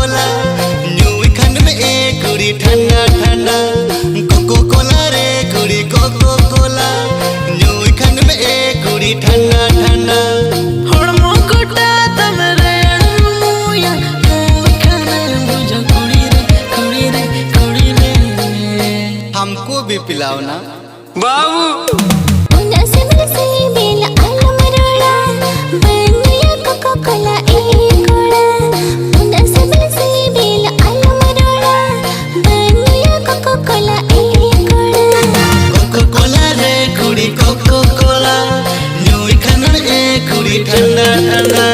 कोला न्यूई खंड में एक कुड़ी ठंडा ठंडा कोको कोला रे कुड़ी कोको कोला न्यूई खंड में एक कुड़ी ठंडा ठंडा हड़मो कोटा तमरे मुया न्यूई खंड बुझा कुड़ी रे हमको भी पिलाओ ना बाबू। कोको कोला न्यूई खंड में एक कुड़ी ठंडा ठंडा।